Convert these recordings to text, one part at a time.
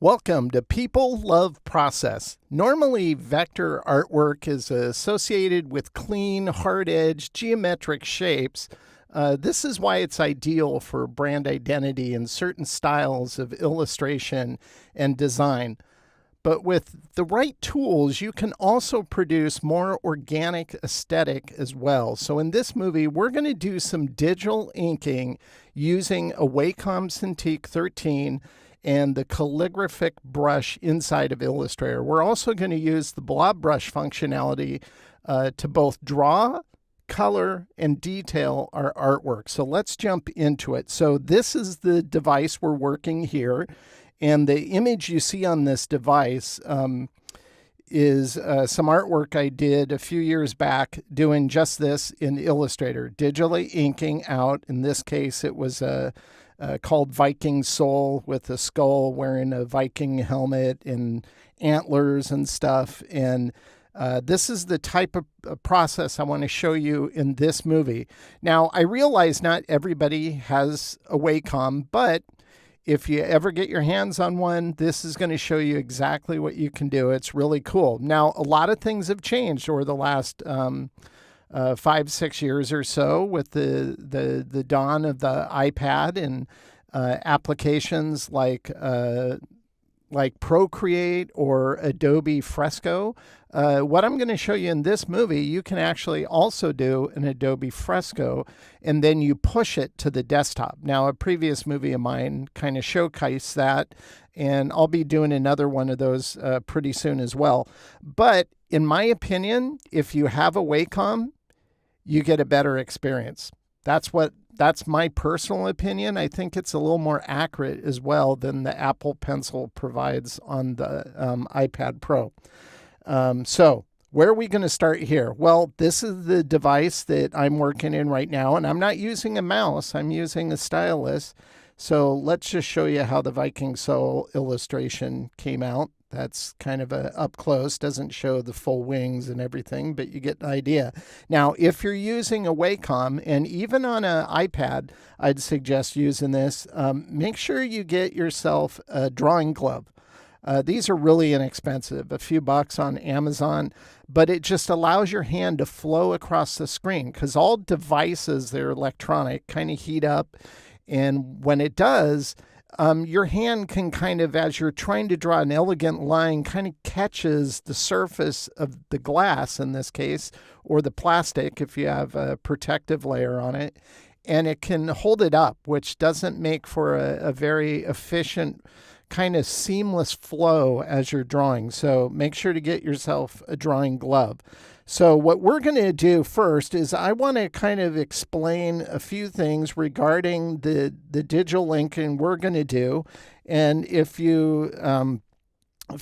Welcome to People Love Process. Normally, vector artwork is associated with clean, hard-edged, geometric shapes. This is why it's ideal for brand identity and certain styles of illustration and design. But with the right tools, you can also produce more organic aesthetic as well. So in this movie, we're going to do some digital inking using a Wacom Cintiq 13 and the calligraphic brush inside of Illustrator. We're also going to use the Blob brush functionality to both draw, color, and detail our artwork. So let's jump into it. So this is the device we're working here. And the image you see on this device is some artwork I did a few years back doing just this in Illustrator, digitally inking out. In this case, it was called Viking Soul with a skull wearing a Viking helmet and antlers and stuff. And this is the type of process I want to show you in this movie. Now, I realize not everybody has a Wacom, but if you ever get your hands on one, this is going to show you exactly what you can do. It's really cool. Now, a lot of things have changed over the last 5-6 years or so with the dawn of the iPad and applications like Procreate or Adobe Fresco. What I'm going to show you in this movie, you can actually also do an Adobe Fresco, and then you push it to the desktop. Now, a previous movie of mine kind of showcased that, and I'll be doing another one of those pretty soon as well. But in my opinion, if you have a Wacom, you get a better experience. That's my personal opinion. I think it's a little more accurate as well than the Apple Pencil provides on the iPad Pro. So where are we going to start here? Well, this is the device that I'm working in right now, and I'm not using a mouse. I'm using a stylus. So let's just show you how the Viking Soul illustration came out. That's kind of up close, doesn't show the full wings and everything, but you get the idea. Now, if you're using a Wacom, and even on an iPad, I'd suggest using this, make sure you get yourself a drawing glove. These are really inexpensive, a few bucks on Amazon, but it just allows your hand to flow across the screen because all devices that are electronic kind of heat up. And when it does, your hand can kind of, as you're trying to draw an elegant line, kind of catches the surface of the glass in this case, or the plastic if you have a protective layer on it, and it can hold it up, which doesn't make for a very efficient kind of seamless flow as you're drawing. So make sure to get yourself a drawing glove. So what we're going to do first is I want to kind of explain a few things regarding the digital inking we're going to do. And if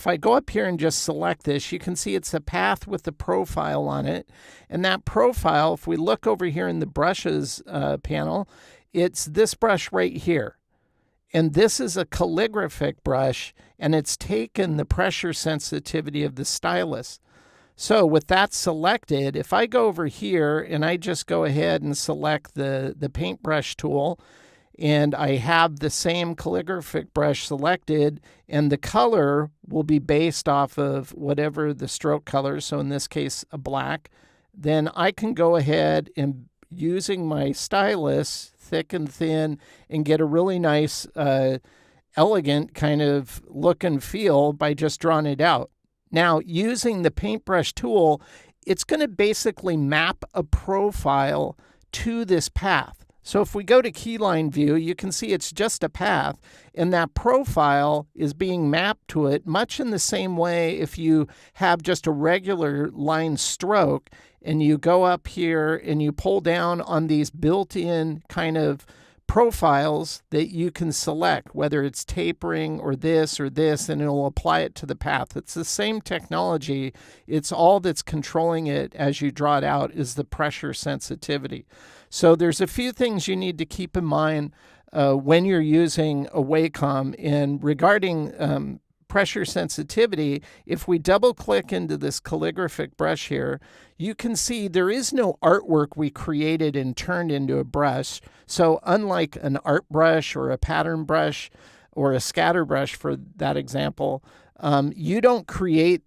I go up here and just select this, you can see it's a path with the profile on it. And that profile, if we look over here in the brushes panel, it's this brush right here. And this is a calligraphic brush, and it's taken the pressure sensitivity of the stylus. So with that selected, if I go over here and I just go ahead and select the paintbrush tool, and I have the same calligraphic brush selected, and the color will be based off of whatever the stroke color, so in this case, a black, then I can go ahead and using my stylus, thick and thin, and get a really nice, elegant kind of look and feel by just drawing it out. Now, using the paintbrush tool, it's going to basically map a profile to this path. So if we go to keyline view, you can see it's just a path, and that profile is being mapped to it much in the same way if you have just a regular line stroke and you go up here and you pull down on these built-in kind of profiles that you can select, whether it's tapering or this, and it'll apply it to the path. It's the same technology. It's all that's controlling it as you draw it out is the pressure sensitivity. So there's a few things you need to keep in mind when you're using a Wacom. And regarding pressure sensitivity, if we double click into this calligraphic brush here, you can see there is no artwork we created and turned into a brush. So unlike an art brush or a pattern brush, or a scatter brush for that example, you don't create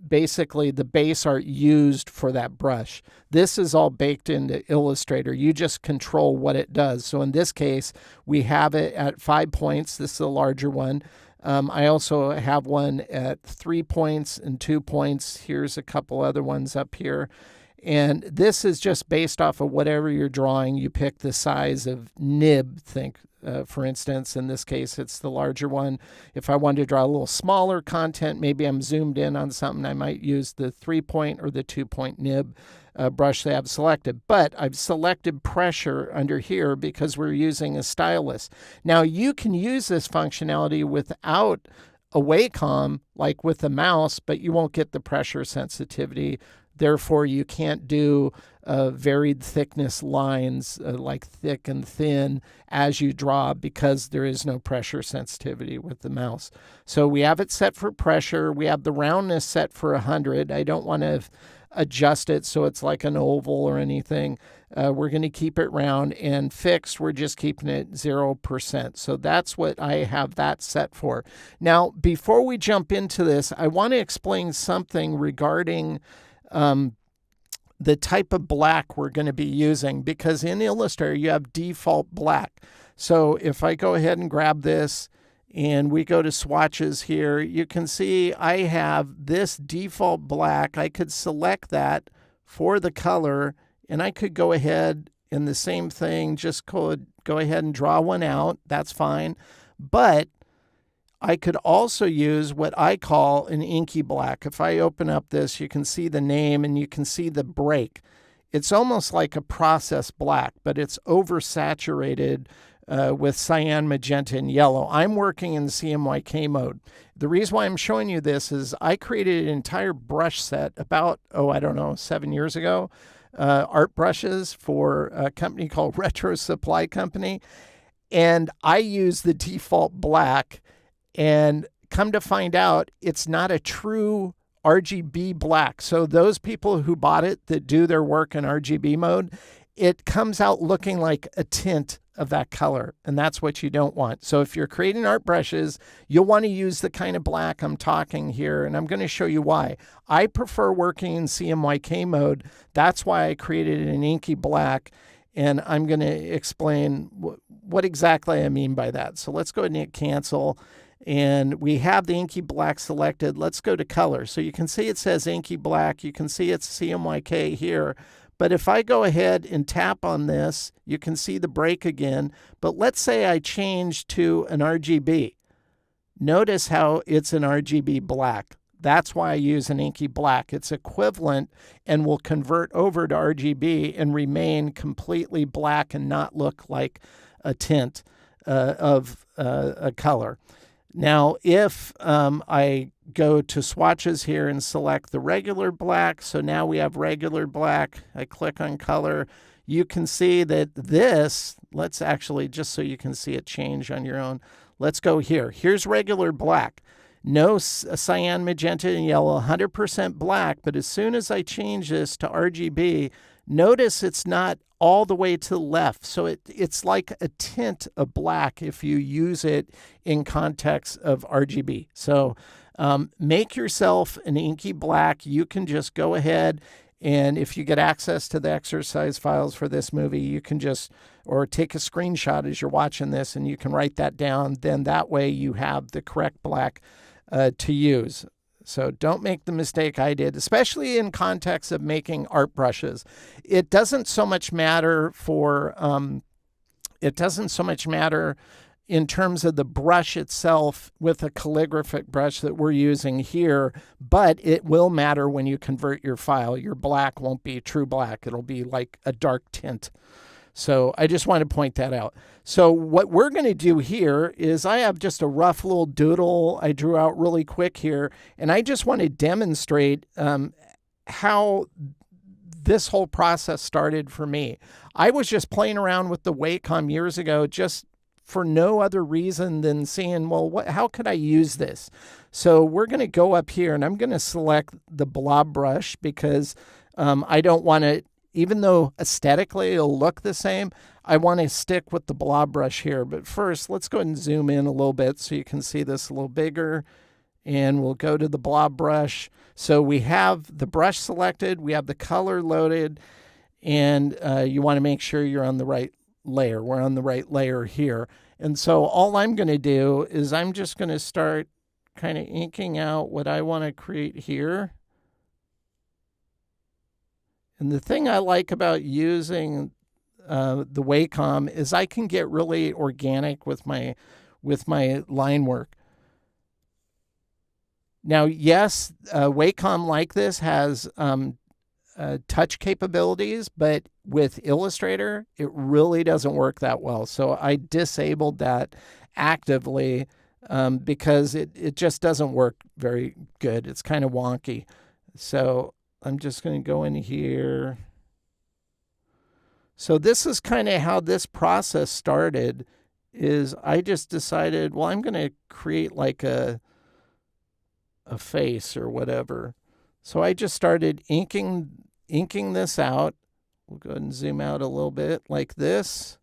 basically the base art used for that brush. This is all baked into Illustrator. You just control what it does. So in this case, we have it at 5 points. This is a larger one. I also have one at 3 points and 2 points. Here's a couple other ones up here. And this is just based off of whatever you're drawing. You pick the size of nib, for instance, in this case, it's the larger one. If I wanted to draw a little smaller content, maybe I'm zoomed in on something, I might use the 3-point or the 2-point nib brush that I've selected. But I've selected pressure under here because we're using a stylus. Now, you can use this functionality without a Wacom, like with the mouse, but you won't get the pressure sensitivity. Therefore, you can't do varied thickness lines like thick and thin as you draw because there is no pressure sensitivity with the mouse. So we have it set for pressure. We have the roundness set for 100. I don't want to adjust it so it's like an oval or anything. We're going to keep it round, and fixed, we're just keeping it 0%. So that's what I have that set for. Now, before we jump into this, I want to explain something regarding the type of black we're going to be using, because in Illustrator you have default black. So if I go ahead and grab this and we go to swatches here, you can see I have this default black. I could select that for the color, and I could go ahead and the same thing, just go ahead and draw one out. That's fine. But I could also use what I call an inky black. If I open up this, you can see the name and you can see the break. It's almost like a process black, but it's oversaturated with cyan, magenta, and yellow. I'm working in CMYK mode. The reason why I'm showing you this is I created an entire brush set about, 7 years ago, art brushes for a company called Retro Supply Company. And I use the default black. And come to find out, it's not a true RGB black. So those people who bought it that do their work in RGB mode, it comes out looking like a tint of that color. And that's what you don't want. So if you're creating art brushes, you'll want to use the kind of black I'm talking here. And I'm going to show you why. I prefer working in CMYK mode. That's why I created an inky black. And I'm going to explain what exactly I mean by that. So let's go ahead and hit cancel. And we have the inky black selected. Let's go to color. So you can see it says inky black. You can see it's CMYK here. But if I go ahead and tap on this, you can see the break again. But let's say I change to an RGB. Notice how it's an RGB black. That's why I use an inky black. It's equivalent and will convert over to RGB and remain completely black and not look like a tint of a color. Now, if I go to swatches here and select the regular black, so now we have regular black, I click on color, you can see that this, let's actually, just so you can see it change on your own, let's go here. Here's regular black. No cyan, magenta, and yellow, 100% black, but as soon as I change this to RGB, notice it's not all the way to the left. So it's like a tint of black if you use it in context of RGB. So make yourself an inky black. You can just go ahead, and if you get access to the exercise files for this movie, you can just, or take a screenshot as you're watching this, and you can write that down. Then that way you have the correct black to use. So don't make the mistake I did, especially in context of making art brushes. It doesn't so much matter for, in terms of the brush itself with a calligraphic brush that we're using here, but it will matter when you convert your file. Your black won't be true black. It'll be like a dark tint. So I just want to point that out. So what we're going to do here is I have just a rough little doodle I drew out really quick here, and I just want to demonstrate how this whole process started for me. I was just playing around with the Wacom years ago, just for no other reason than seeing, well, how could I use this? So we're going to go up here, and I'm going to select the Blob brush because I don't want to even though aesthetically it'll look the same, I want to stick with the blob brush here. But first, let's go ahead and zoom in a little bit so you can see this a little bigger. And we'll go to the blob brush. So we have the brush selected, we have the color loaded, and you want to make sure you're on the right layer. We're on the right layer here. And so all I'm going to do is I'm just going to start kind of inking out what I want to create here. And the thing I like about using the Wacom is I can get really organic with my line work. Now, yes, Wacom like this has touch capabilities, but with Illustrator, it really doesn't work that well. So I disabled that actively because it just doesn't work very good. It's kind of wonky. So I'm just going to go in here. So this is kind of how this process started, is I just decided, well, I'm going to create like a face or whatever. So I just started inking this out. We'll go ahead and zoom out a little bit like this.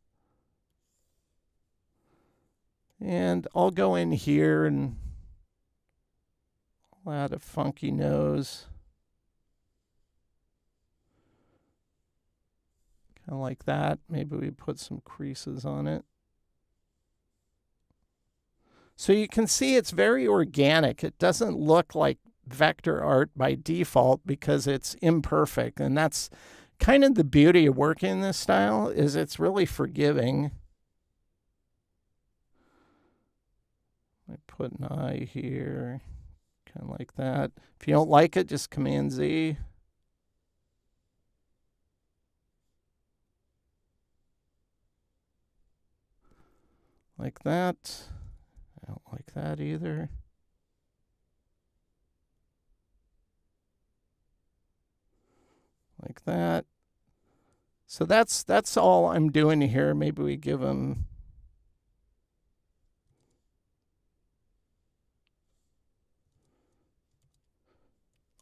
And I'll go in here and I'll add a funky nose. Kind of like that. Maybe we put some creases on it. So you can see it's very organic. It doesn't look like vector art by default because it's imperfect. And that's kind of the beauty of working in this style, is it's really forgiving. I put an eye here, kind of like that. If you don't like it, just Command Z. Like that. I don't like that either. Like that. So that's all I'm doing here. Maybe we give them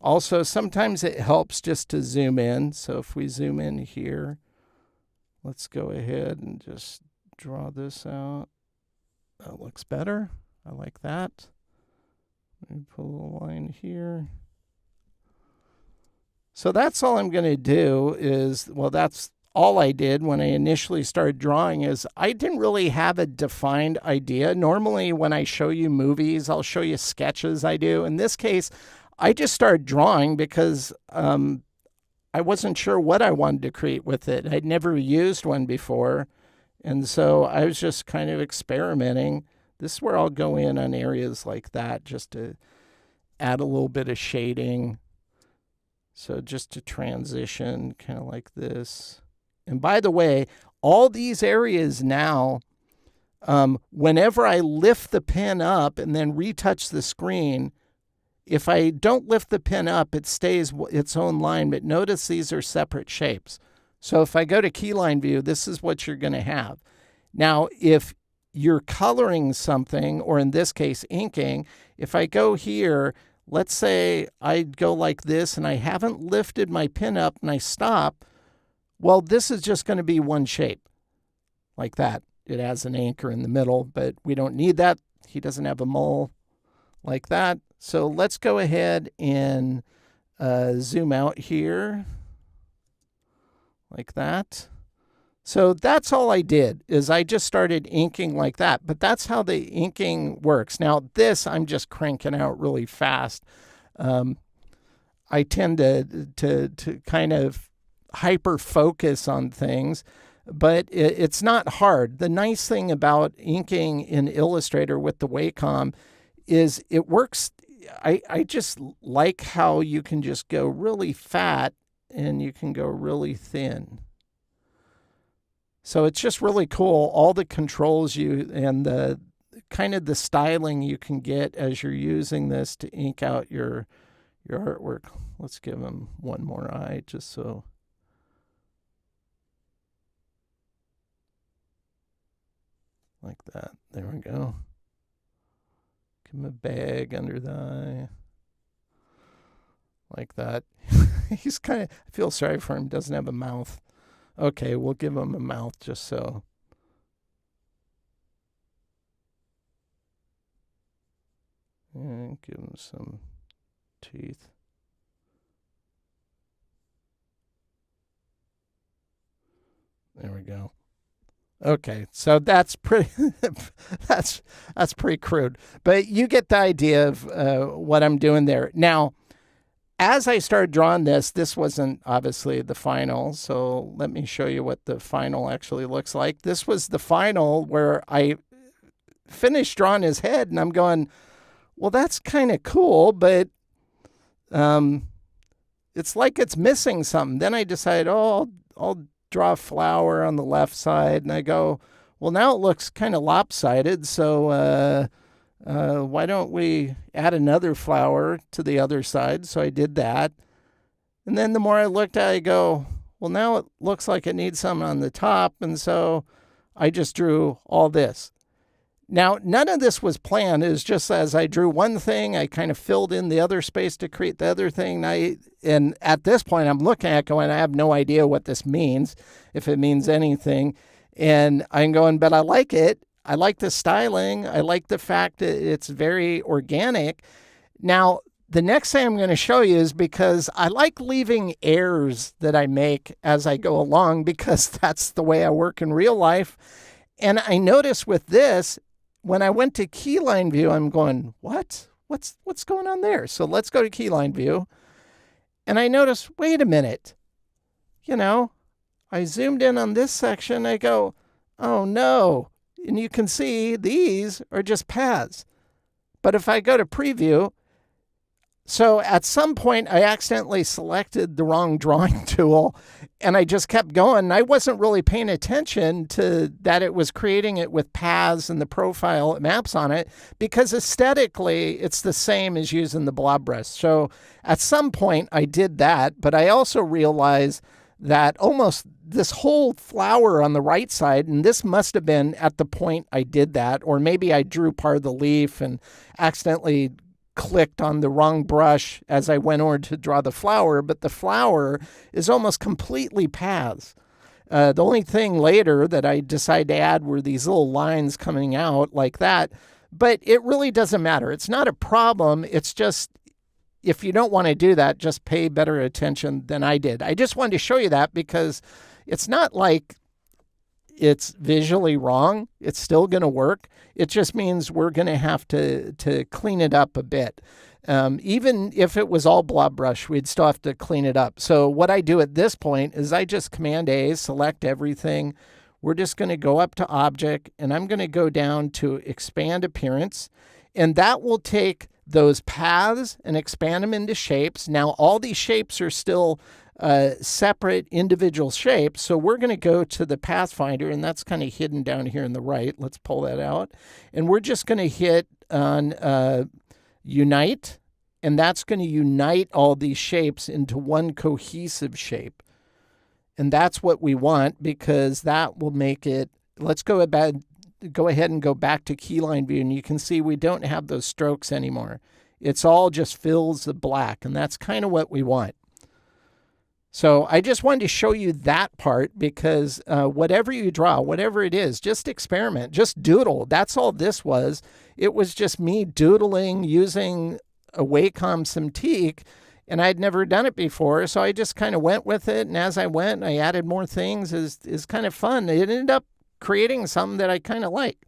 also, sometimes it helps just to zoom in. So if we zoom in here, let's go ahead and just draw this out. That looks better. I like that. Let me put a little line here. So that's all I'm going to do is, well, that's all I did when I initially started drawing, is I didn't really have a defined idea. Normally when I show you movies, I'll show you sketches I do. In this case, I just started drawing because I wasn't sure what I wanted to create with it. I'd never used one before. And so I was just kind of experimenting. This is where I'll go in on areas like that just to add a little bit of shading. So just to transition, kind of like this. And by the way, all these areas now, whenever I lift the pen up and then retouch the screen, if I don't lift the pen up, it stays its own line. But notice these are separate shapes. So if I go to keyline view, this is what you're going to have. Now, if you're coloring something, or in this case, inking, if I go here, let's say I go like this and I haven't lifted my pen up and I stop, well, this is just going to be one shape like that. It has an anchor in the middle, but we don't need that. He doesn't have a mole like that. So let's go ahead and zoom out here like that. So that's all I did, is I just started inking like that. But that's how the inking works. Now this I'm just cranking out really fast. I tend to kind of hyper focus on things, but it's not hard. The nice thing about inking in Illustrator with the Wacom is it works. I just like how you can just go really fat and you can go really thin. So it's just really cool. All the controls and the kind of the styling you can get as you're using this to ink out your artwork. Let's give him one more eye just so. Like that. There we go. Give him a bag under the eye. Like that. He's kind of, I feel sorry for him. Doesn't have a mouth. Okay, we'll give him a mouth just so. And give him some teeth. There we go. Okay, so that's pretty that's pretty crude, but you get the idea of what I'm doing there. Now, as I started drawing this wasn't obviously the final, so let me show you what the final actually looks like. This was the final where I finished drawing his head, and I'm going, well, that's kind of cool, but it's like it's missing something. Then I decided, oh, I'll draw a flower on the left side, and I go, well, now it looks kind of lopsided, so why don't we add another flower to the other side? So I did that. And then the more I looked at it, I go, well, now it looks like it needs something on the top, and so I just drew all this. Now, none of this was planned. It was just as I drew one thing, I kind of filled in the other space to create the other thing. And at this point, I'm looking at it going, I have no idea what this means, if it means anything. And I'm going, but I like it. I like the styling. I like the fact that it's very organic. Now, the next thing I'm going to show you is because I like leaving errors that I make as I go along, because that's the way I work in real life. And I noticed with this, when I went to keyline view, I'm going, what? What's going on there? So let's go to keyline view. And I noticed, wait a minute. You know, I zoomed in on this section. I go, oh no. And you can see these are just paths. But if I go to preview, so at some point I accidentally selected the wrong drawing tool, and I just kept going. I wasn't really paying attention to that it was creating it with paths and the profile maps on it, because aesthetically it's the same as using the blob brush. So at some point I did that, but I also realized that almost this whole flower on the right side, and this must have been at the point I did that, or maybe I drew part of the leaf and accidentally clicked on the wrong brush as I went over to draw the flower, but the flower is almost completely paths. The only thing later that I decided to add were these little lines coming out like that, but it really doesn't matter. It's not a problem. It's just, if you don't want to do that, just pay better attention than I did. I just wanted to show you that because it's not like it's visually wrong. It's still going to work. It just means we're going to have to clean it up a bit. Even if it was all blob brush, we'd still have to clean it up. So what I do at this point is I just Command A, select everything. We're just going to go up to Object, and I'm going to go down to Expand Appearance, and that will take those paths and expand them into shapes. Now, all these shapes are still separate individual shapes. So we're going to go to the Pathfinder, and that's kind of hidden down here on the right. Let's pull that out. And we're just going to hit on Unite, and that's going to unite all these shapes into one cohesive shape. And that's what we want, because that will make it, let's go ahead and go back to keyline view, and you can see we don't have those strokes anymore. It's all just fills the black, and that's kind of what we want. So I just wanted to show you that part, because whatever you draw, whatever it is, just experiment, just doodle. That's all this was. It was just me doodling using a Wacom Cintiq, and I'd never done it before. So I just kind of went with it. And as I went, I added more things. Is kind of fun. It ended up creating something that I kind of like.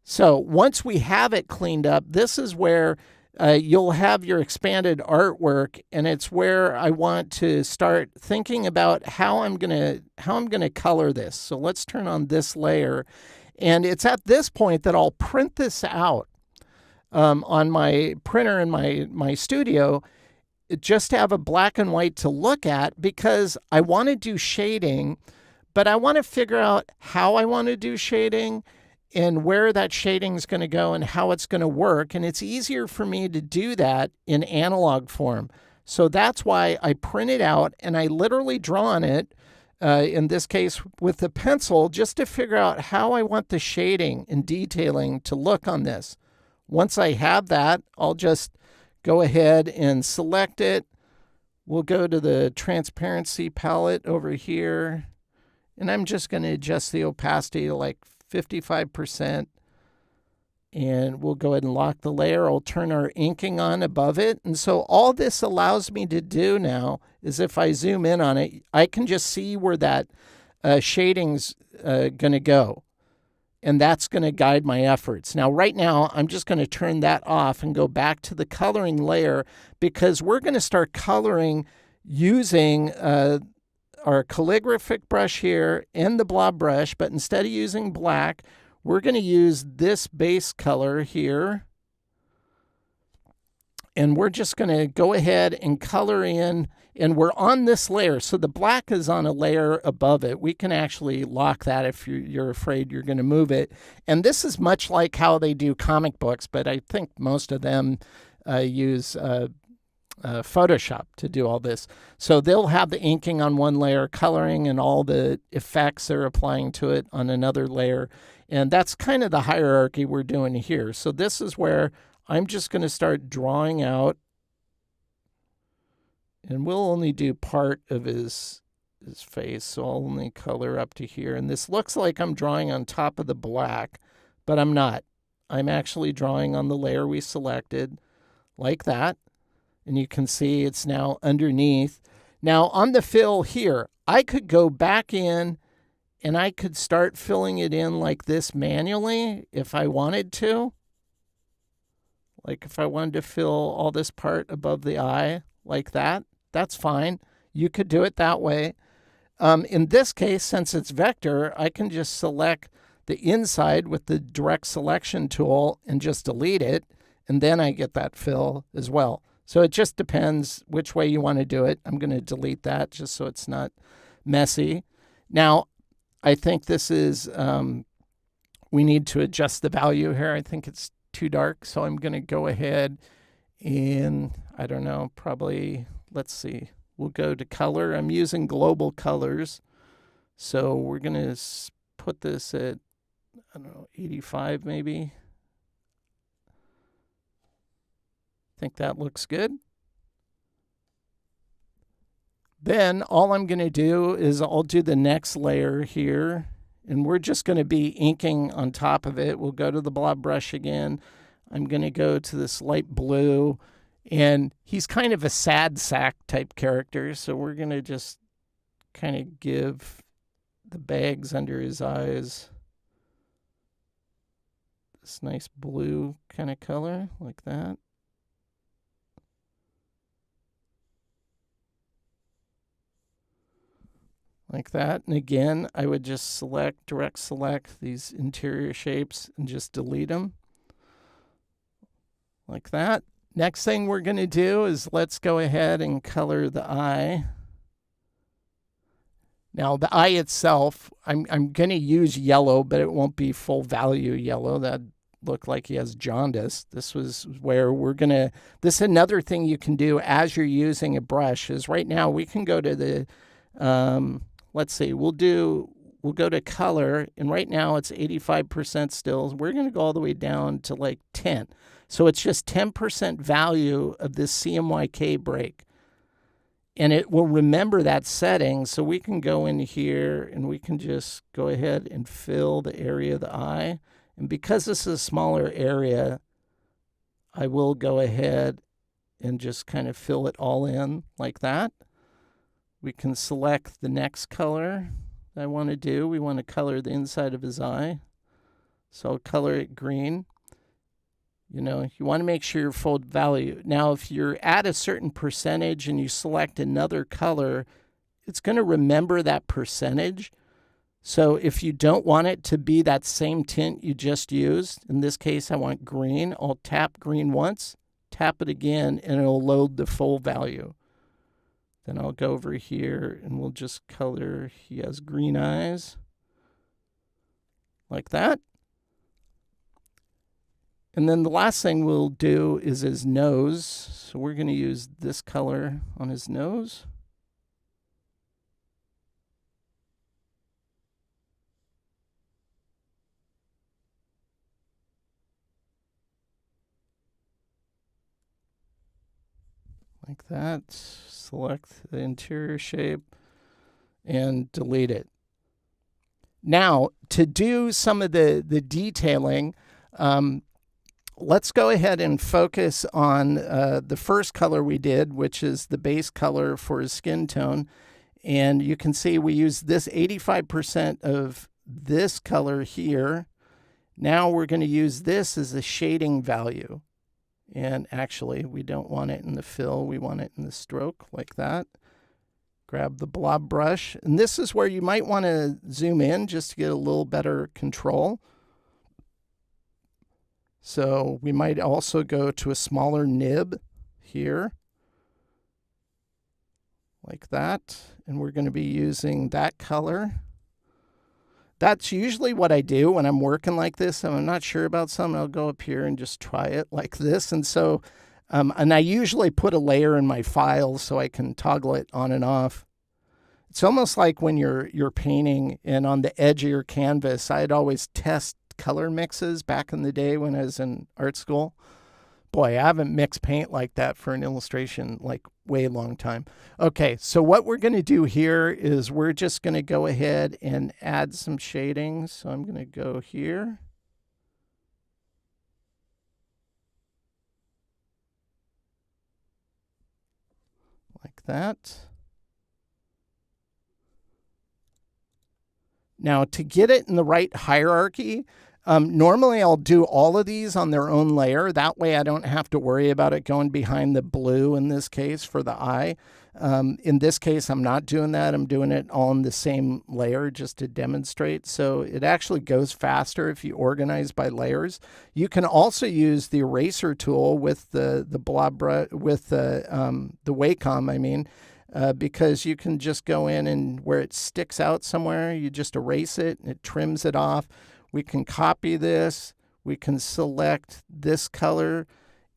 So once we have it cleaned up, this is where you'll have your expanded artwork, and it's where I want to start thinking about how I'm gonna color this. So let's turn on this layer, and it's at this point that I'll print this out on my printer in my studio, just to have a black and white to look at, because I want to do shading, but I want to figure out how I want to do shading and where that shading is going to go and how it's going to work. And it's easier for me to do that in analog form. So that's why I print it out and I literally draw on it, in this case with the pencil, just to figure out how I want the shading and detailing to look on this. Once I have that, I'll just go ahead and select it, We'll go to the transparency palette over here, and I'm just going to adjust the opacity to like 55%. And we'll go ahead and lock the layer. I'll turn our inking on above it. And so all this allows me to do now is if I zoom in on it, I can just see where that shading's going to go. And that's going to guide my efforts. Now, right now, I'm just going to turn that off and go back to the coloring layer because we're going to start coloring using our calligraphic brush here and the blob brush, but instead of using black, we're going to use this base color here. And we're just going to go ahead and color in, and we're on this layer. So the black is on a layer above it. We can actually lock that if you're afraid you're going to move it. And this is much like how they do comic books, but I think most of them use Photoshop to do all this. So they'll have the inking on one layer, coloring and all the effects they're applying to it on another layer. And that's kind of the hierarchy we're doing here. So this is where I'm just going to start drawing out, and we'll only do part of his face. So I'll only color up to here. And this looks like I'm drawing on top of the black, but I'm not. I'm actually drawing on the layer we selected like that. And you can see it's now underneath. Now on the fill here, I could go back in and I could start filling it in like this manually if I wanted to. Like if I wanted to fill all this part above the eye like that, that's fine. You could do it that way. In this case, since it's vector, I can just select the inside with the direct selection tool and just delete it. And then I get that fill as well. So it just depends which way you want to do it. I'm going to delete that just so it's not messy. Now, I think this is, we need to adjust the value here. I think it's too dark. So I'm going to go ahead and, I don't know, probably, let's see. We'll go to color. I'm using global colors. So we're going to put this at, I don't know, 85 maybe. I think that looks good. Then all I'm going to do is I'll do the next layer here, and we're just going to be inking on top of it. We'll go to the blob brush again. I'm going to go to this light blue, and he's kind of a sad sack type character, so we're going to just kind of give the bags under his eyes this nice blue kind of color like that. Like that. And again, I would just direct select these interior shapes and just delete them. Like that. Next thing we're going to do is let's go ahead and color the eye. Now the eye itself, I'm going to use yellow, but it won't be full value yellow. That'd look like he has jaundice. This was where we're going to, this is another thing you can do as you're using a brush is right now we can go to the, let's see, we'll go to color, and right now it's 85% still. We're going to go all the way down to like 10. So it's just 10% value of this CMYK break. And it will remember that setting, so we can go in here and we can just go ahead and fill the area of the eye. And because this is a smaller area, I will go ahead and just kind of fill it all in like that. We can select the next color I want to do. We want to color the inside of his eye. So I'll color it green. You know, you want to make sure you're full value. Now, if you're at a certain percentage and you select another color, it's going to remember that percentage. So if you don't want it to be that same tint you just used, in this case, I want green. I'll tap green once, tap it again, and it'll load the full value. Then I'll go over here and we'll just color, he has green eyes, like that. And then the last thing we'll do is his nose. So we're going to use this color on his nose. Like that. select the interior shape and delete it. Now, to do some of the detailing, let's go ahead and focus on the first color we did, which is the base color for his skin tone. And you can see we use this 85% of this color here. Now we're going to use this as a shading value. And actually, we don't want it in the fill. We want it in the stroke like that. Grab the blob brush. And this is where you might want to zoom in just to get a little better control. So we might also go to a smaller nib here, like that. And we're going to be using that color. That's usually what I do when I'm working like this. I'm not sure about something, I'll go up here and just try it like this. And so, and I usually put a layer in my files so I can toggle it on and off. It's almost like when you're painting and on the edge of your canvas, I'd always test color mixes back in the day when I was in art school. Boy, I haven't mixed paint like that for an illustration like way long time. Okay, so what we're going to do here is we're just going to go ahead and add some shadings. So I'm going to go here. Like that. Now, to get it in the right hierarchy, normally I'll do all of these on their own layer. That way I don't have to worry about it going behind the blue in this case for the eye. In this case, I'm not doing that. I'm doing it on the same layer just to demonstrate. So it actually goes faster if you organize by layers. You can also use the eraser tool with the blob brush, with the Wacom, I mean, because you can just go in and where it sticks out somewhere, you just erase it and it trims it off. We can copy this. We can select this color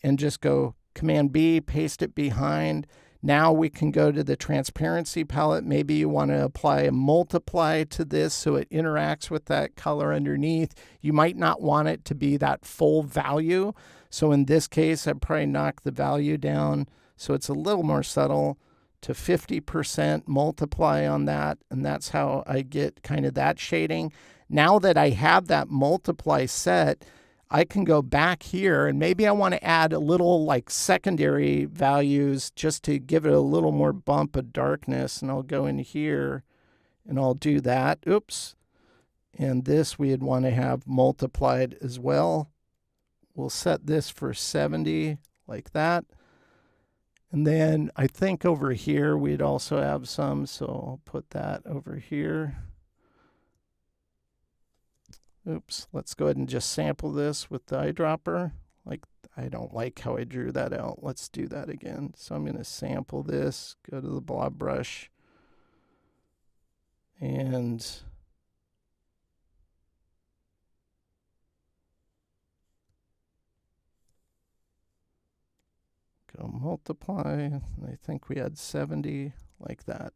and just go Command B, paste it behind. Now we can go to the transparency palette. Maybe you want to apply a multiply to this so it interacts with that color underneath. You might not want it to be that full value. So in this case, I'd probably knock the value down so it's a little more subtle to 50%, multiply on that. And that's how I get kind of that shading. Now that I have that multiply set, I can go back here and maybe I want to add a little like secondary values just to give it a little more bump of darkness. And I'll go in here and I'll do that. Oops. And this we'd want to have multiplied as well. We'll set this for 70 like that. And then I think over here we'd also have some, so I'll put that over here. Oops, let's go ahead and just sample this with the eyedropper. Like, I don't like how I drew that out. Let's do that again. So I'm going to sample this, go to the blob brush, and go multiply. I think we had 70 like that.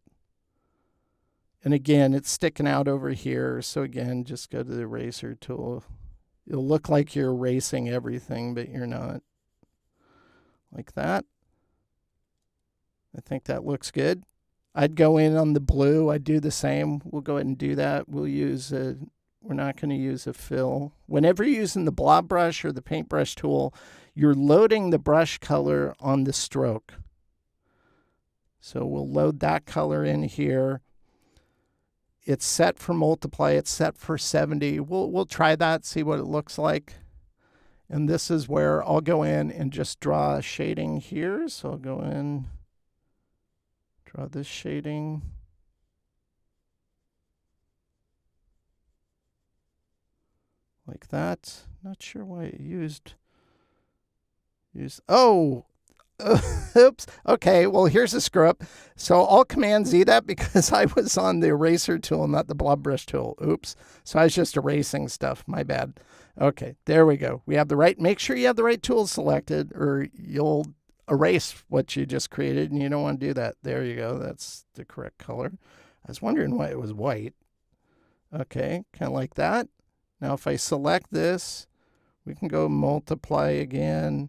And again, it's sticking out over here. So again, just go to the eraser tool. It'll look like you're erasing everything, but you're not. Like that. I think that looks good. I'd go in on the blue. I'd do the same. We'll go ahead and do that. We'll use a, we're not going to use a fill. Whenever you're using the blob brush or the paintbrush tool, you're loading the brush color on the stroke. So we'll load that color in here. It's set for multiply. It's set for 70. We'll try that, see what it looks like. And this is where I'll go in and just draw a shading here. So I'll go in, draw this shading. Like that. Not sure why it used, oh, oops. Okay, well, here's a screw up. So I'll Command Z that because I was on the eraser tool, not the blob brush tool. Oops. So I was just erasing stuff. My bad. Okay, there we go. We have the right, make sure you have the right tools selected or you'll erase what you just created and you don't want to do that. There you go. That's the correct color. I was wondering why it was white. Okay, kind of like that. Now if I select this, we can go multiply again.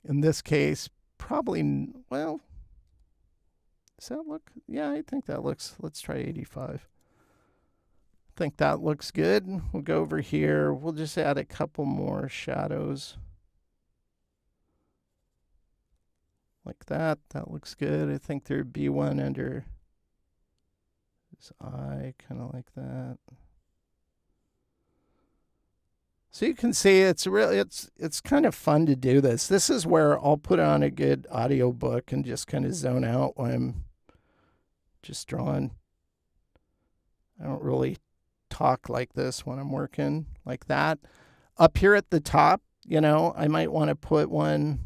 In this case, probably, well, Does that look? Yeah, I think that looks, let's try 85. I think that looks good. We'll go over here. We'll just add a couple more shadows. Like that. That looks good. I think there'd be one under his eye, kind of like that. So you can see it's really, it's kind of fun to do this. This is where I'll put on a good audio book and just kind of zone out while I'm just drawing. I don't really talk like this when I'm working like that. Up here at the top, you know, I might want to put one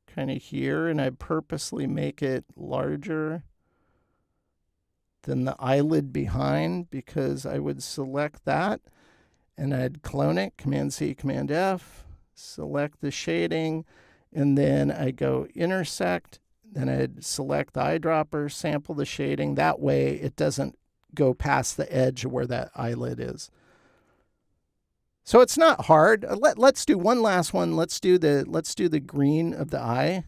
kind of here, and I purposely make it larger than the eyelid behind, because I would select that and I'd clone it, Command C, Command F, select the shading, and then I go intersect, then I'd select the eyedropper, sample the shading. That way it doesn't go past the edge of where that eyelid is. So it's not hard. Let's do one last one. Let's do the green of the eye.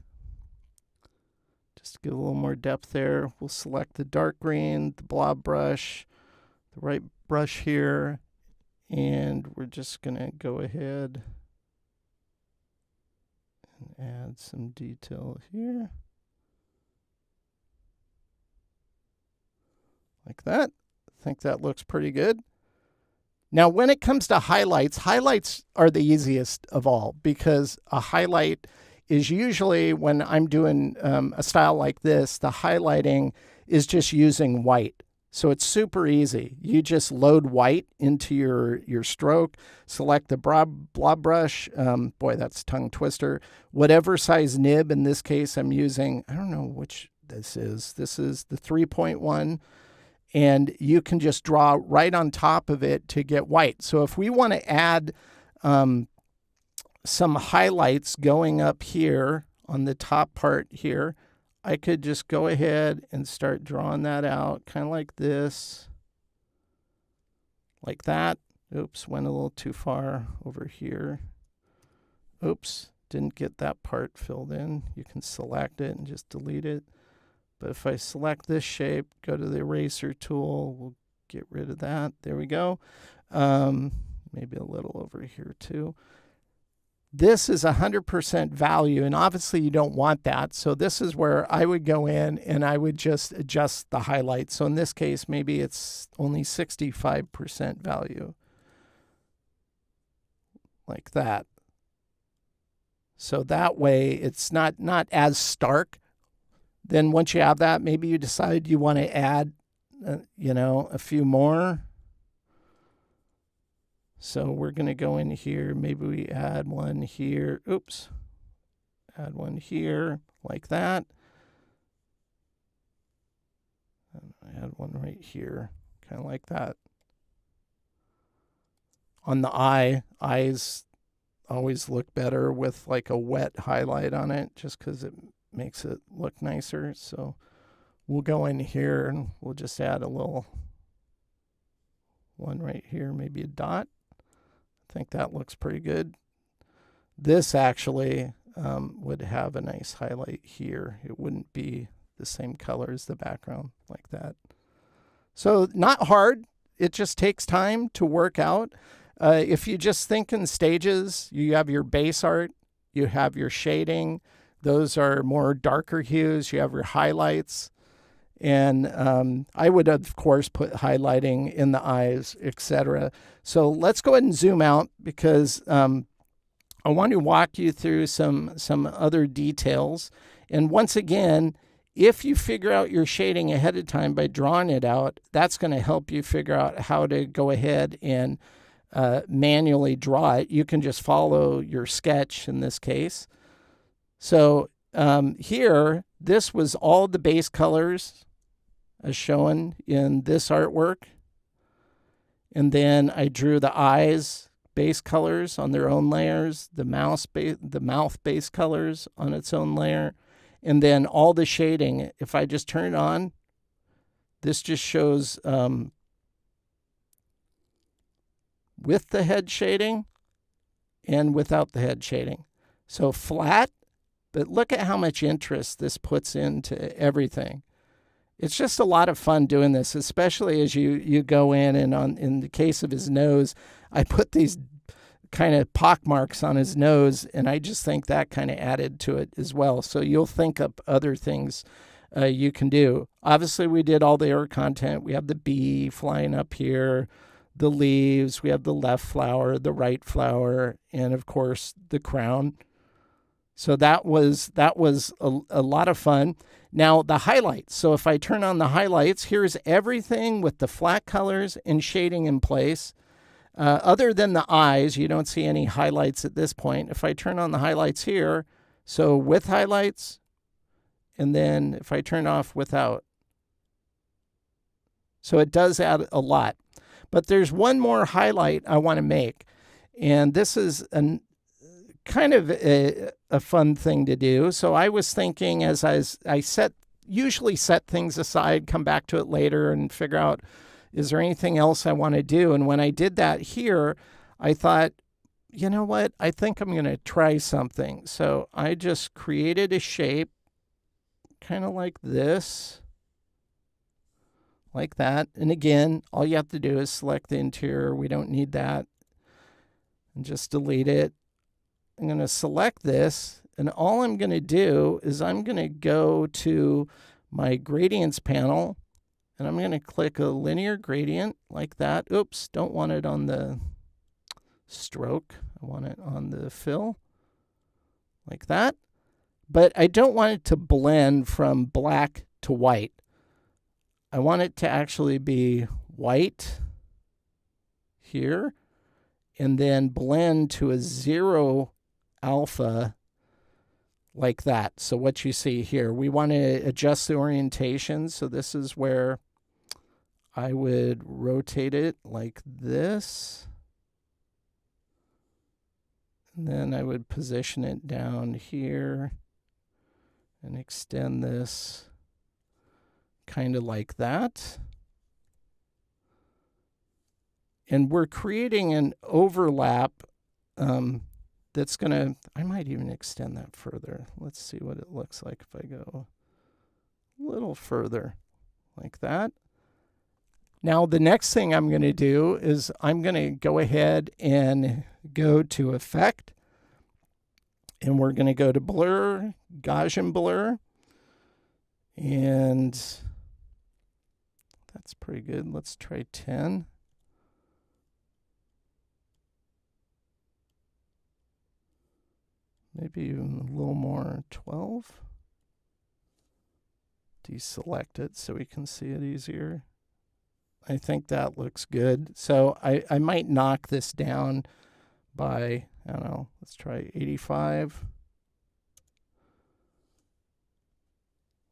Just to give a little more depth there. We'll select the dark green, the blob brush, the right brush here, and we're just going to go ahead and add some detail here. Like that. I think that looks pretty good. Now, when it comes to highlights, highlights are the easiest of all, because a highlight is usually, when I'm doing a style like this, the highlighting is just using white. So it's super easy. You just load white into your stroke, select the blob brush. Boy, that's a tongue twister. Whatever size nib, in this case, I'm using, I don't know which this is. This is the 3.1. And you can just draw right on top of it to get white. So if we want to add some highlights going up here on the top part here, I could just go ahead and start drawing that out, kind of like this, like that. Oops, went a little too far over here. Oops, didn't get that part filled in. You can select it and just delete it. But if I select this shape, go to the eraser tool, we'll get rid of that. There we go. Maybe a little over here too. This is 100% value, and obviously you don't want that. So this is where I would go in and I would just adjust the highlights. So in this case, maybe it's only 65% value. Like that. So that way it's not as stark. Then once you have that, maybe you decide you want to add, a few more. So we're going to go in here. Maybe we add one here. Oops. Add one here like that. And add one right here, kind of like that. On the eye, eyes always look better with like a wet highlight on it, just because it makes it look nicer. So we'll go in here and we'll just add a little one right here, maybe a dot. I think that looks pretty good. This actually would have a nice highlight here. It wouldn't be the same color as the background like that. So not hard. It just takes time to work out. If you just think in stages, you have your base art, you have your shading. Those are more darker hues. You have your highlights. And I would, of course, put highlighting in the eyes, etc. So let's go ahead and zoom out, because I want to walk you through some other details. And once again, if you figure out your shading ahead of time by drawing it out, that's going to help you figure out how to go ahead and manually draw it. You can just follow your sketch in this case. So here, this was all the base colors as shown in this artwork. And then I drew the eyes base colors on their own layers, the mouth base colors on its own layer, and then all the shading. If I just turn it on, this just shows with the head shading and without the head shading. So flat But look at how much interest this puts into everything. It's just a lot of fun doing this, especially as you go in and in the case of his nose, I put these kind of pock marks on his nose, and I just think that kind of added to it as well. So you'll think up other things you can do. Obviously, we did all the air content. We have the bee flying up here, the leaves, we have the left flower, the right flower, and of course the crown. So that was a lot of fun. Now the highlights. So if I turn on the highlights, here's everything with the flat colors and shading in place. Other than the eyes, you don't see any highlights at this point. If I turn on the highlights here, so with highlights, and then if I turn off without. So it does add a lot. But there's one more highlight I want to make. And this is kind of a fun thing to do. So I was thinking as I usually set things aside, come back to it later and figure out, is there anything else I want to do? And when I did that here, I thought, you know what? I think I'm going to try something. So I just created a shape kind of like this, like that. And again, all you have to do is select the interior. We don't need that. And just delete it. I'm going to select this, and all I'm going to do is I'm going to go to my gradients panel, and I'm going to click a linear gradient like that. Oops, don't want it on the stroke. I want it on the fill like that. But I don't want it to blend from black to white. I want it to actually be white here and then blend to a 0 alpha like that. So what you see here, we want to adjust the orientation. So this is where I would rotate it like this. And then I would position it down here and extend this kind of like that. And we're creating an overlap that's going to, I might even extend that further. Let's see what it looks like if I go a little further like that. Now, the next thing I'm going to do is I'm going to go ahead and go to Effect. And we're going to go to Blur, Gaussian Blur. And that's pretty good. Let's try 10. Maybe even a little more, 12. Deselect it so we can see it easier. I think that looks good. So I might knock this down by, I don't know, let's try 85.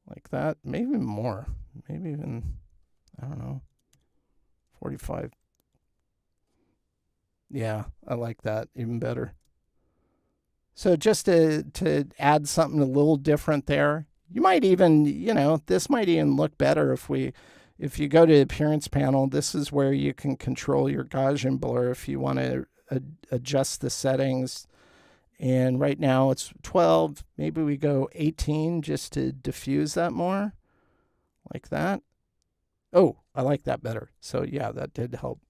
Like that. Maybe more. Maybe even, I don't know, 45. Yeah, I like that even better. So just to add something a little different there. You might even, this might even look better if you go to the Appearance panel. This is where you can control your Gaussian blur if you want to adjust the settings. And right now it's 12. Maybe we go 18 just to diffuse that more, like that. Oh, I like that better. So yeah, that did help.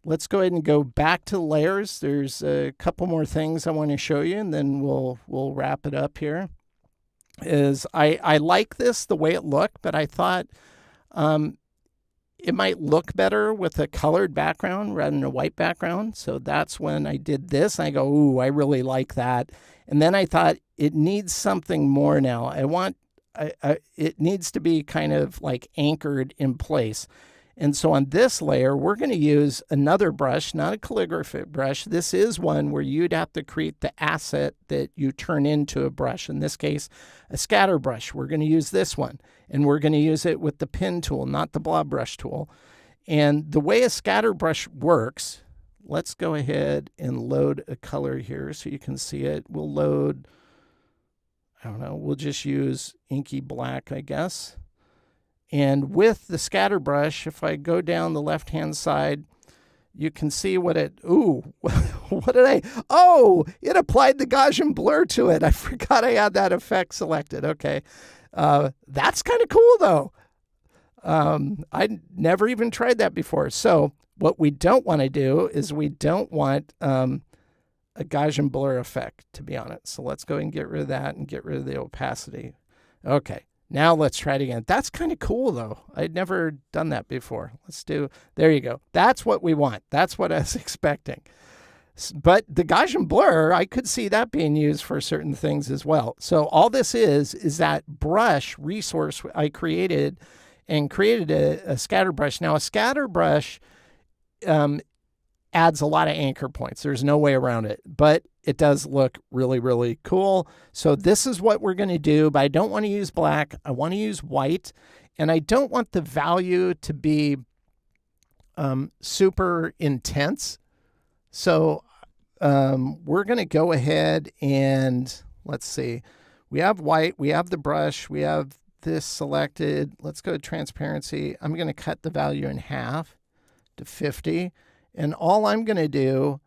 Let's go ahead and go back to layers. There's a couple more things I want to show you, and then we'll wrap it up here. I like this, the way it looked, but I thought it might look better with a colored background rather than a white background. So that's when I did this. I go, ooh, I really like that. And then I thought it needs something more now. It needs to be kind of like anchored in place. And so on this layer, we're going to use another brush, not a calligraphy brush. This is one where you'd have to create the asset that you turn into a brush. In this case, a scatter brush. We're going to use this one. And we're going to use it with the pen tool, not the blob brush tool. And the way a scatter brush works, let's go ahead and load a color here so you can see it. We'll load, I don't know, we'll just use inky black, I guess. And with the scatter brush, if I go down the left-hand side, you can see what it, ooh, What did I? Oh, it applied the Gaussian blur to it. I forgot I had that effect selected. Okay. That's kind of cool, though. I never even tried that before. So what we don't want to do is we don't want a Gaussian blur effect to be on it. So let's go and get rid of that and get rid of the opacity. Okay. Now let's try it again. That's kind of cool, though. I'd never done that before. There you go. That's what we want. That's what I was expecting. But the Gaussian blur, I could see that being used for certain things as well. So all this is that brush resource I created and created a scatter brush. Now, a scatter brush adds a lot of anchor points. There's no way around it, but it does look really, really cool. So this is what we're going to do, but I don't want to use black. I want to use white, and I don't want the value to be super intense. So we're going to go ahead and let's see. We have white, we have the brush, we have this selected. Let's go to transparency. I'm going to cut the value in half to 50. And all I'm going to do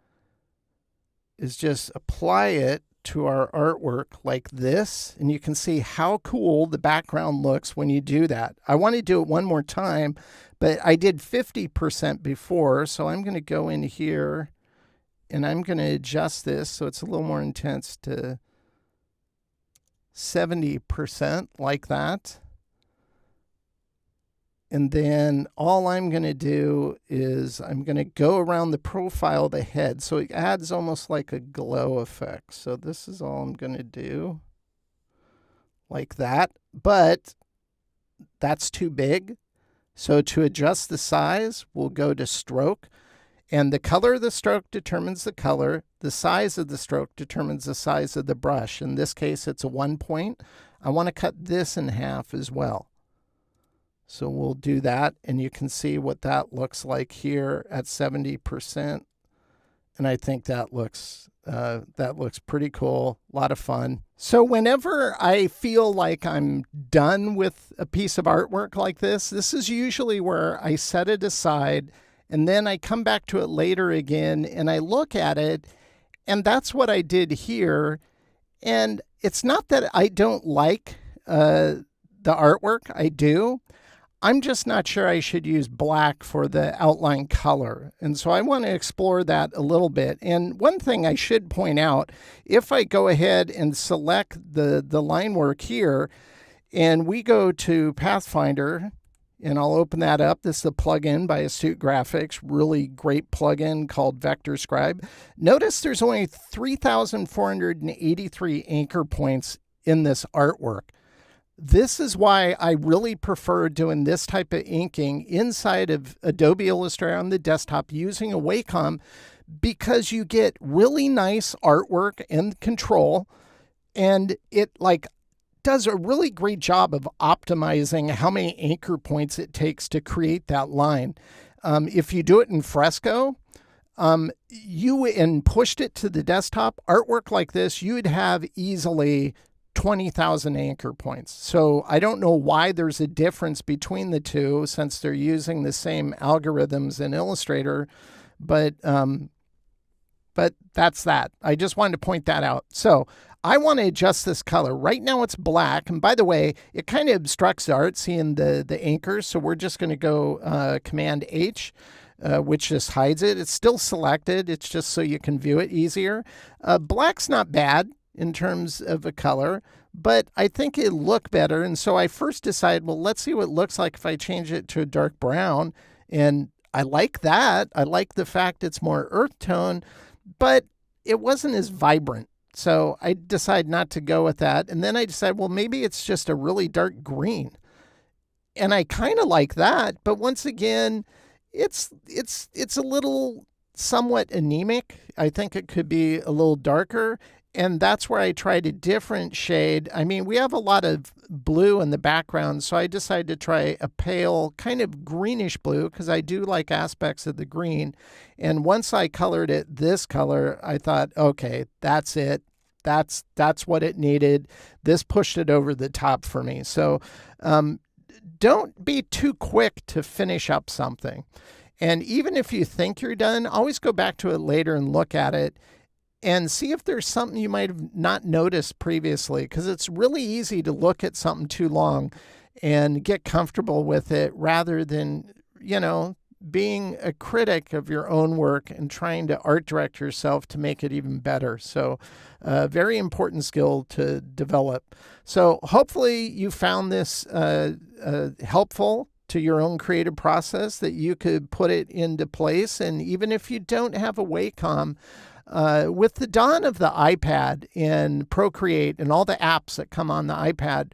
is just apply it to our artwork like this. And you can see how cool the background looks when you do that. I want to do it one more time, but I did 50% before. So I'm going to go in here and I'm going to adjust this so it's a little more intense to 70% like that. And then all I'm going to do is I'm going to go around the profile of the head. So it adds almost like a glow effect. So this is all I'm going to do like that. But that's too big. So to adjust the size, we'll go to stroke. And the color of the stroke determines the color. The size of the stroke determines the size of the brush. In this case, it's a 1 point. I want to cut this in half as well. So we'll do that, and you can see what that looks like here at 70%. And I think that looks pretty cool, a lot of fun. So whenever I feel like I'm done with a piece of artwork like this is usually where I set it aside, and then I come back to it later again, and I look at it, and that's what I did here. And it's not that I don't like the artwork, I do. I'm just not sure I should use black for the outline color. And so I want to explore that a little bit. And one thing I should point out, if I go ahead and select the line work here, and we go to Pathfinder, and I'll open that up. This is a plugin by Astute Graphics, really great plugin called Vector Scribe. Notice there's only 3,483 anchor points in this artwork. This is why I really prefer doing this type of inking inside of Adobe Illustrator on the desktop using a Wacom, because you get really nice artwork and control, and it does a really great job of optimizing how many anchor points it takes to create that line. If you do it in Fresco, and pushed it to the desktop, artwork like this, you would have easily 20,000 anchor points. So I don't know why there's a difference between the two, since they're using the same algorithms in Illustrator, but that's that. I just wanted to point that out. So I want to adjust this color. Right now it's black, and by the way, it kind of obstructs art seeing the anchors, so we're just going to go Command H, which just hides it. It's still selected. It's just so you can view it easier. Black's not bad in terms of a color, but I think it'll look better. And so I first decided, well, let's see what it looks like if I change it to a dark brown. And I like that. I like the fact it's more earth tone, but it wasn't as vibrant. So I decided not to go with that. And then I decided, well, maybe it's just a really dark green. And I kind of like that. But once again, it's a little somewhat anemic. I think it could be a little darker. And that's where I tried a different shade. I mean, we have a lot of blue in the background, so I decided to try a pale, kind of greenish blue, because I do like aspects of the green. And once I colored it this color, I thought, okay, that's it. That's what it needed. This pushed it over the top for me. So don't be too quick to finish up something. And even if you think you're done, always go back to it later and look at it and see if there's something you might have not noticed previously, because it's really easy to look at something too long and get comfortable with it rather than, being a critic of your own work and trying to art direct yourself to make it even better. So very important skill to develop. So hopefully you found this helpful to your own creative process, that you could put it into place. And even if you don't have a Wacom, with the dawn of the iPad and Procreate and all the apps that come on the iPad,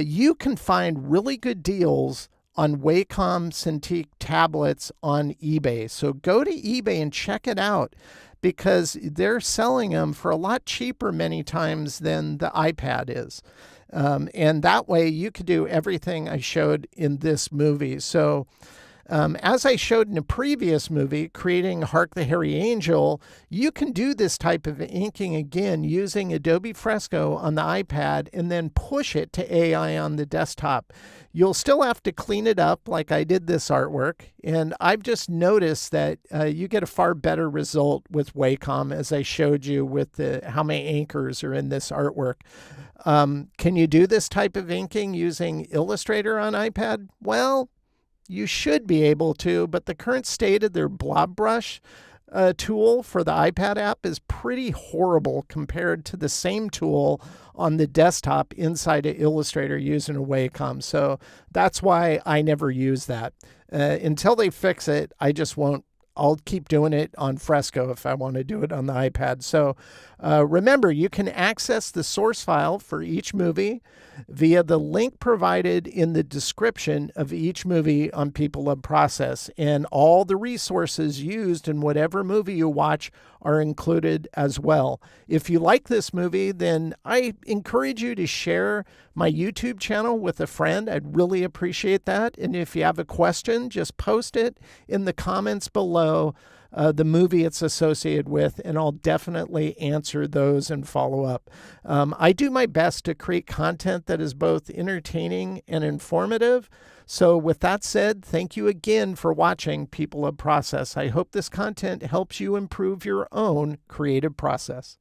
you can find really good deals on Wacom Cintiq tablets on eBay. So go to eBay and check it out, because they're selling them for a lot cheaper many times than the iPad is. And that way you could do everything I showed in this movie. So as I showed in a previous movie, creating Hark the Herry Angel, you can do this type of inking again using Adobe Fresco on the iPad and then push it to AI on the desktop. You'll still have to clean it up like I did this artwork, and I've just noticed that you get a far better result with Wacom, as I showed you with how many anchors are in this artwork. Can you do this type of inking using Illustrator on iPad? Well, you should be able to, but the current state of their Blob brush tool for the iPad app is pretty horrible compared to the same tool on the desktop inside of Illustrator using a Wacom. So that's why I never use that. Until they fix it, I just won't. I'll keep doing it on Fresco if I want to do it on the iPad. So remember, you can access the source file for each movie via the link provided in the description of each movie on PPLLUV Process. And all the resources used in whatever movie you watch are included as well. If you like this movie, then I encourage you to share my YouTube channel with a friend. I'd really appreciate that. And if you have a question, just post it in the comments below the movie it's associated with, and I'll definitely answer those and follow up. I do my best to create content that is both entertaining and informative. So with that said, thank you again for watching PPLLUV Process. I hope this content helps you improve your own creative process.